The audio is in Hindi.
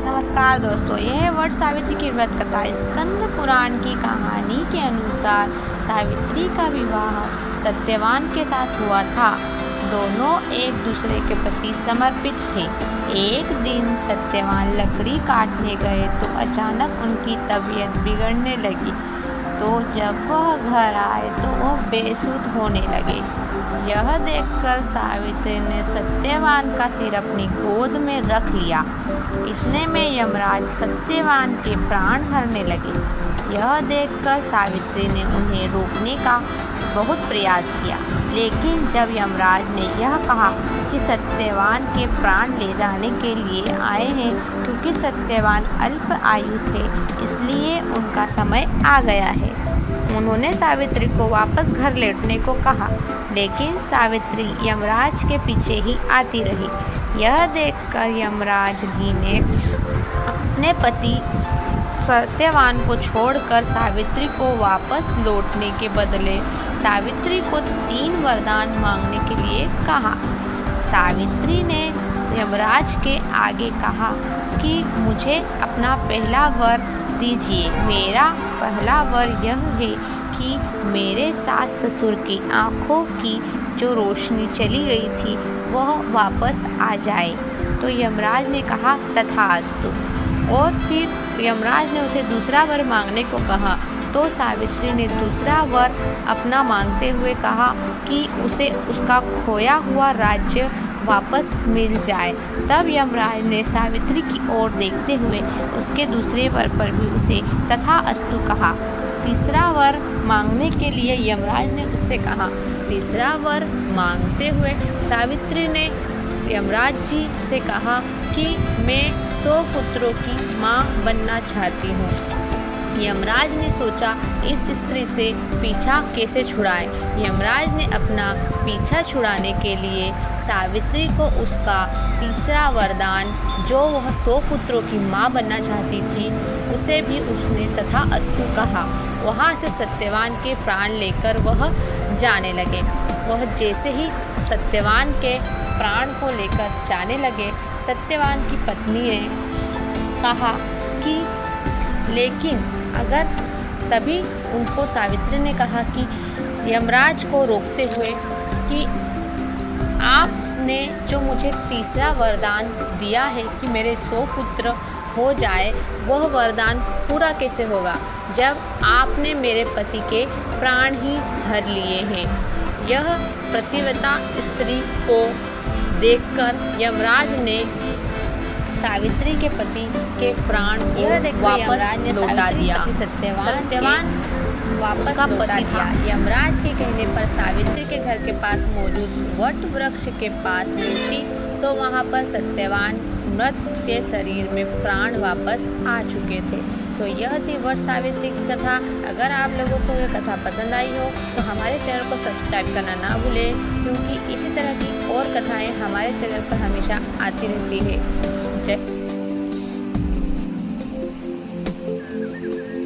नमस्कार दोस्तों, यह है वट सावित्री की व्रत कथा। स्कंद पुराण की कहानी के अनुसार सावित्री का विवाह सत्यवान के साथ हुआ था। दोनों एक दूसरे के प्रति समर्पित थे। एक दिन सत्यवान लकड़ी काटने गए तो अचानक उनकी तबीयत बिगड़ने लगी। तो जब वह घर आए तो वह बेसुध होने लगे। यह देखकर सावित्री ने सत्यवान का सिर अपनी गोद में रख लिया। इतने में यमराज सत्यवान के प्राण हरने लगे। यह देखकर सावित्री ने उन्हें रोकने का बहुत प्रयास किया, लेकिन जब यमराज ने यह कहा कि सत्यवान के प्राण ले जाने के लिए आए हैं, क्योंकि सत्यवान अल्प आयु थे इसलिए उनका समय आ गया है, उन्होंने सावित्री को वापस घर लौटने को कहा। लेकिन सावित्री यमराज के पीछे ही आती रही। यह देखकर यमराज जी ने अपने पति सत्यवान को छोड़कर सावित्री को वापस लौटने के बदले सावित्री को 3 वरदान मांगने के लिए कहा। सावित्री ने यमराज के आगे कहा कि मुझे अपना पहला वर दीजिए। मेरा पहला वर यह है कि मेरे सास ससुर की आँखों की जो रोशनी चली गई थी वह वापस आ जाए। तो यमराज ने कहा तथास्तु। और फिर यमराज ने उसे दूसरा वर मांगने को कहा। तो सावित्री ने दूसरा वर अपना मांगते हुए कहा कि उसे उसका खोया हुआ राज्य वापस मिल जाए। तब यमराज ने सावित्री की ओर देखते हुए उसके दूसरे वर पर भी उसे तथास्तु कहा। तीसरा वर मांगने के लिए यमराज ने उससे कहा। तीसरा वर मांगते हुए सावित्री ने यमराज जी से कहा कि मैं 100 पुत्रों की माँ बनना चाहती हूँ। यमराज ने सोचा इस स्त्री से पीछा कैसे छुड़ाए। यमराज ने अपना पीछा छुड़ाने के लिए सावित्री को उसका तीसरा वरदान, जो वह 100 पुत्रों की माँ बनना चाहती थी, उसे भी उसने तथास्तु कहा। वहाँ से सत्यवान के प्राण लेकर वह जाने लगे। वह जैसे ही सत्यवान के प्राण को लेकर जाने लगे, सत्यवान की पत्नी ने कहा कि लेकिन अगर तभी उनको सावित्री ने कहा कि यमराज को रोकते हुए कि आपने जो मुझे तीसरा वरदान दिया है कि मेरे 100 पुत्र हो जाए, वह वरदान पूरा कैसे होगा जब आपने मेरे पति के प्राण ही हर लिए हैं। यह प्रतिव्रता स्त्री को देखकर यमराज ने सावित्री के पति के प्राण को वापस लौटा दिया। सत्यवान वापस उसका पति था। यमराज के कहने पर सावित्री के घर के पास मौजूद वट वृक्ष के पास लेटी तो वहाँ पर सत्यवान मृत के शरीर में प्राण वापस आ चुके थे। तो यह थी वट सावित्री की कथा। अगर आप लोगों को यह कथा पसंद आई हो तो हमारे चैनल को सब्सक्राइब करना ना भूलें, क्योंकि इसी तरह की और कथाएं हमारे चैनल पर हमेशा आती रहती है। जय